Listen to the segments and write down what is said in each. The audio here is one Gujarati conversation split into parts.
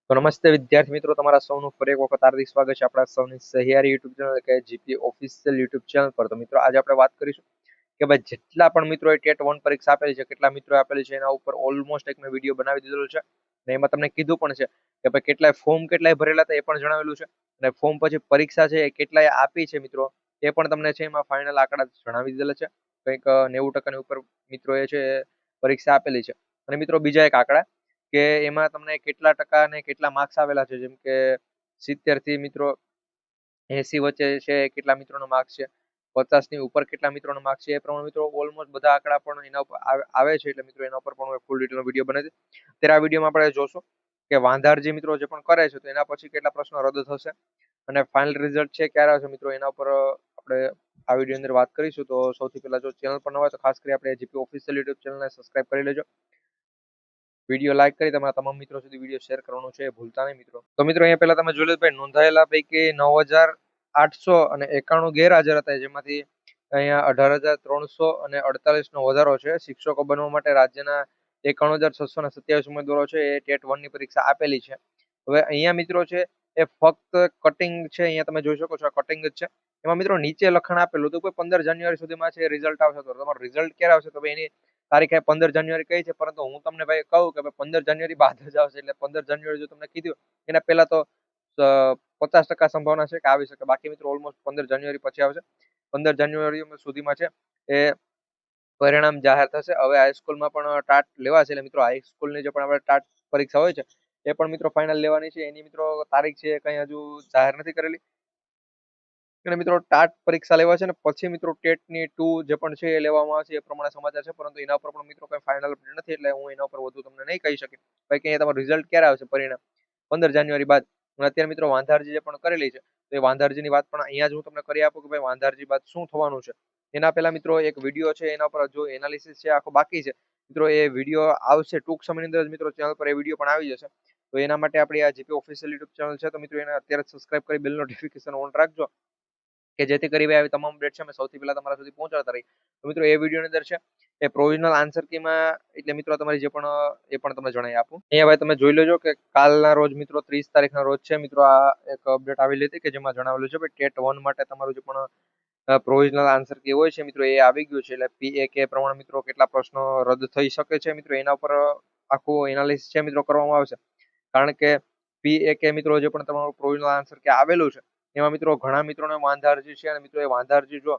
તો નમસ્તે વિદ્યાર્થી મિત્રો, તમારા સૌનું ફરી એક વખત હાર્દિક સ્વાગત છે આપણા સૌની સહિયારી યુટ્યુબ ચેનલ કે જીપી ઓફિશિયલ યુટ્યુબ ચેનલ પર. તો મિત્રો આજે આપણે વાત કરીશું કે ભાઈ જેટલા પણ મિત્રોએ ટેટ 1 પરીક્ષા આપેલી છે, કેટલા મિત્રોએ આપેલી છે, એના ઉપર ઓલમોસ્ટ એક મેં વિડીયો બનાવી દીધેલો છે અને એમાં તમને કીધું પણ છે કે ભાઈ કેટલાય ફોર્મ કેટલાય ભરેલા હતા એ પણ જણાવેલું છે અને ફોર્મ પછી પરીક્ષા છે એ કેટલાય આપી છે મિત્રો એ પણ તમને છે એમાં ફાઇનલ આંકડા જણાવી દીધેલા છે. કંઈક 90% ઉપર મિત્રોએ છે પરીક્ષા આપેલી છે. અને મિત્રો બીજા એક આંકડા કે એમાં તમને કેટલા ટકા અને કેટલા માર્ક્સ આવેલા છે, જેમ કે 70 થી મિત્રો 80 વચ્ચે છે કેટલા મિત્રોનો માર્ક્સ છે, 50 ની ઉપર કેટલા મિત્રોનો માર્ક્સ છે, એ પ્રમાણે મિત્રો ઓલમોસ્ટ બધા આંકડા પણ એના ઉપર આવે છે. એટલે મિત્રો એના ઉપર પણ હું ફૂલ ડિટેલનો વિડીયો બનાવી દઈશ. ત્યારે આ વિડીયોમાં આપણે જોશું કે વાંધારજી મિત્રો જે પણ કરે છે તો એના પછી કેટલા પ્રશ્નો રદ થશે અને ફાઇનલ રિઝલ્ટ છે ક્યારે આવશે મિત્રો એના ઉપર આપણે આ વિડીયો અંદર વાત કરીશું. તો સૌથી પહેલા જો ચેનલ પર નવા હોય તો ખાસ કરી આપણે જીપી ઓફિશિયલ યુટ્યુબ ચેનલને સબસ્ક્રાઇબ કરી લેજો. વિડીયો લાઈક કરી તમારા તમામ મિત્રો સુધી વિડીયો શેર કરવાનું છે, ભૂલતા નહીં મિત્રો. તો મિત્રો અહીંયા પહેલા તમે જોઈ લો ભાઈ નોંધાયેલા પૈકી 9,891 ગેરહાજર હતા, જેમાંથી અહીંયા 18,348 નો વધારો છે. શિક્ષકો બનવા માટે રાજ્યના 51,627 ઉમેદવારો છે એ ટેટ 1 ની પરીક્ષા આપેલી છે. હવે અહીંયા મિત્રો છે એ ફક્ત કટિંગ છે, અહીંયા તમે જોઈ શકો છો કટિંગ જ છે. એમાં મિત્રો નીચે લખાણ આપેલું હતું કે 15 જાન્યુઆરી સુધીમાં છે રિઝલ્ટ આવશે. તો તમારું રિઝલ્ટ ક્યારે આવશે તો ભાઈ એની તારીખ 15 જાન્યુઆરી કહી છે, પરંતુ હું તમને ભાઈ કહું કે 15 જાન્યુઆરી બાદ જ આવશે. એટલે 15 જાન્યુઆરી જો તમને કીધું એના પહેલા તો 50% સંભાવના છે કે આવી શકે. બાકી મિત્રો ઓલમોસ્ટ 15 જાન્યુઆરી પછી આવશે. 15 જાન્યુઆરી સુધીમાં છે એ પરિણામ જાહેર થશે. હવે હાઈસ્કૂલમાં પણ ટાટ લેવા છે. એટલે મિત્રો હાઈસ્કૂલની જે પણ આપણે ટાટ પરીક્ષા હોય છે એ પણ મિત્રો ફાઇનલ લેવાની છે. એની મિત્રો તારીખ છે કઈ હજુ જાહેર નથી કરેલી. અને મિત્રો ટાટ પરીક્ષા લેવા છે ને પછી મિત્રો ટેટ ની 2 જે પણ છે એ લેવામાં આવશે, એ પ્રમાણે સમાચાર છે. પરંતુ એના ઉપર પણ મિત્રો કઈ ફાઇનલ નથી, એટલે હું એના ઉપર વધુ તમને નહીં કહી શકું. ભાઈ કે તમારું રિઝલ્ટ ક્યારે આવશે પરિણામ 15 જાન્યુઆરી બાદ. અને અત્યારે મિત્રો વાંધારજી જે પણ કરેલી છે તો એ વાંધારજીની વાત પણ અહીંયા જ હું તમને કરી આપું કે ભાઈ વાંધારજી બાદ શું થવાનું છે. એના પહેલા મિત્રો એક વિડીયો છે એના પર જો એનાલિસિસ છે આખો બાકી છે મિત્રો, એ વિડીયો આવશે ટૂંક સમયની અંદર જ મિત્રો ચેનલ પર એ વિડીયો પણ આવી જશે. તો એના માટે આપણી આ જીપી ઓફિશિયલ યુટ્યુબ ચેનલ છે તો મિત્રો એને અત્યારે સબસ્ક્રાઇબ કરી બેલ નોટિફિકેશન ઓન રાખજો કે જેથી કરી આવી તમામ અપડેટ છે મેં સૌથી પહેલા તમારા સુધી પહોંચાડતા રહી. તો મિત્રો એ વિડીયોની અંદર છે એ પ્રોવિઝનલ આન્સર કીમાં એટલે મિત્રો તમારી જે પણ એ પણ તમને જણાવી આપું. અહીંયા ભાઈ તમે જોઈ લેજો કે કાલના રોજ મિત્રો 30 તારીખના રોજ છે મિત્રો આ એક અપડેટ આવેલી હતી કે જેમાં જણાવેલું છે ભાઈ ટેટ 1 માટે તમારું જે પણ પ્રોવિઝનલ આન્સર કી હોય છે મિત્રો એ આવી ગયું છે. એટલે PAK પ્રમાણે મિત્રો કેટલા પ્રશ્નો રદ થઈ શકે છે મિત્રો એના ઉપર આખું એનાલિસિસ છે મિત્રો કરવામાં આવશે. કારણ કે PAK મિત્રો જે પણ તમારું પ્રોવિઝનલ આન્સર કે આવેલું છે એમાં મિત્રો ઘણા મિત્રોને વાંધારજી છે અને મિત્રો એ વાંધારજી જો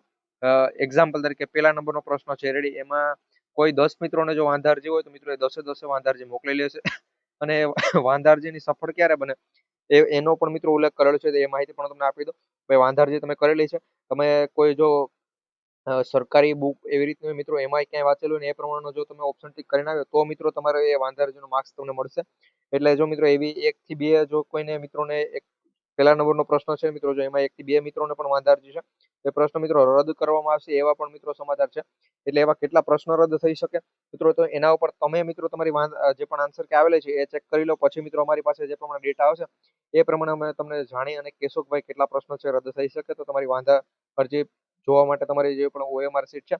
એક્ઝામ્પલ તરીકે પહેલા નંબરનો પ્રશ્ન છે રેડી, એમાં કોઈ 10 મિત્રોને જો વાંધારજી હોય તો મિત્રો એ 10 વાંધારજી મોકલી લેશે. અને વાંધારજીની સફળ ક્યારે બને એનો પણ મિત્રો ઉલ્લેખ કરેલો છે, એ માહિતી પણ તમને આપી દો. ભાઈ વાંધારજી તમે કરેલી છે, તમે કોઈ જો સરકારી બુક એવી રીતનું મિત્રો એમાં ક્યાંય વાંચેલું ને એ પ્રમાણે જો તમે ઓપ્શન ટિક કરીને આવ્યો તો મિત્રો તમારે એ વાંધારજીનો માર્ક્સ તમને મળશે. એટલે જો મિત્રો એવી 1 થી 2 જો કોઈને મિત્રોને એક પહેલા નંબરનો પ્રશ્ન છે મિત્રો, જો એમાં 1 થી 2 મિત્રોને પણ વાંધારજી છે એ પ્રશ્ન મિત્રો રદ કરવામાં આવશે એવા પણ મિત્રો સમાચાર છે. એટલે એવા કેટલા પ્રશ્નો રદ થઈ શકે મિત્રો, તો એના ઉપર તમે મિત્રો તમારી જે પણ આન્સર કે આવેલી છે એ ચેક કરી લો. પછી મિત્રો અમારી પાસે જે પ્રમાણે ડેટા આવશે એ પ્રમાણે અમે તમને જાણી અને કહેશો કે ભાઈ કેટલા પ્રશ્નો છે રદ થઈ શકે. તો તમારી વાંધા અરજી જોવા માટે તમારી જે પણ OMR સીટ છે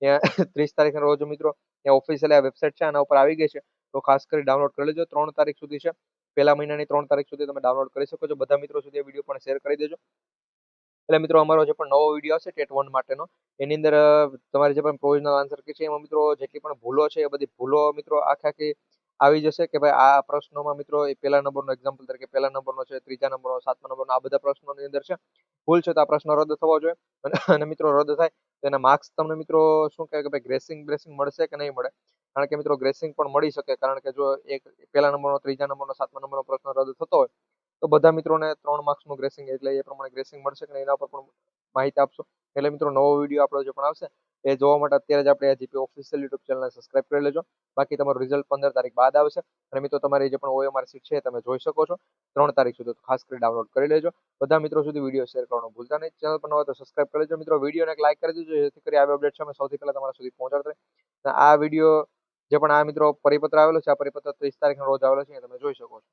ત્યાં 30 તારીખના રોજ મિત્રો ત્યાં ઓફિશિયલ વેબસાઇટ છે આના ઉપર આવી ગઈ છે, તો ખાસ કરી ડાઉનલોડ કરી લેજો. 3 તારીખ સુધી છે, પહેલા મહિનાની 3 તારીખ સુધી તમે ડાઉનલોડ કરી શકો છો. બધા મિત્રો સુધી વિડીયો પણ શેર કરી દેજો. એટલે મિત્રો અમારો જે પણ નવો વિડીયો હશે ટેટ 1 માટેનો એની અંદર તમારી જે પણ પ્રોવિઝનલ આન્સર કે છે એમાં મિત્રો જેટલી પણ ભૂલો છે એ બધી ભૂલો મિત્રો આખી આવી જશે કે ભાઈ આ પ્રશ્નોમાં મિત્રો એ પહેલા નંબરનો એક્ઝામ્પલ તરીકે પહેલા નંબરનો છે, ત્રીજા નંબરનો, 7મા નંબરનો, આ બધા પ્રશ્નોની અંદર છે ભૂલ છે તો આ પ્રશ્ન રદ થવો જોઈએ. અને મિત્રો રદ થાય તો એના માર્ક્સ તમને મિત્રો શું કહે કે ભાઈ ગ્રેસિંગ બ્રેસિંગ મળશે કે નહીં મળે. કારણ કે મિત્રો ગ્રેસિંગ પણ મળી શકે, કારણ કે જો એક પહેલા નંબરનો, ત્રીજા નંબરનો, 7મા નંબરનો પ્રશ્ન રદ થતો હોય તો બધા મિત્રોને 3 માર્ક્સનું ગ્રેસિંગ એટલે એ પ્રમાણે ગ્રેસિંગ મળશે કે એના પર પણ માહિતી આપશો. એટલે મિત્રો નવો વિડીયો આપણો જે પણ આવશે એ જોવા માટે અત્યારે જ આપણે જીપી ઓફિશિયલ યુટ્યુબ ચેનલને સબસ્ક્રાઇબ કરી લેજો. બાકી તમારું રિઝલ્ટ 15 તારીખ બાદ આવશે અને મિત્રો તમારી જે પણ OMR સીટ છે તમે જોઈ શકો છો 3 તારીખ સુધી. તો ખાસ કરી ડાઉનલોડ કરી લેજો. બધા મિત્રો સુધી વિડીયો શેર કરવાનું ભૂલતા નહીં. ચેનલ પર ન હોય તો સબસ્ક્રાઇબ કરી લેજો મિત્રો. વિડીયોને એક લાઈક કરી દેજો જેથી કરી આવી અપડેટ છે અમે સૌથી પહેલા તમારા સુધી પહોંચાડતા રહીએ. આ વિડીયો જે પણ આ મિત્રો પરિપત્ર આવેલો છે આ પરિપત્ર 30 તારીખના રોજ આવેલો છે તમે જોઈ શકો છો.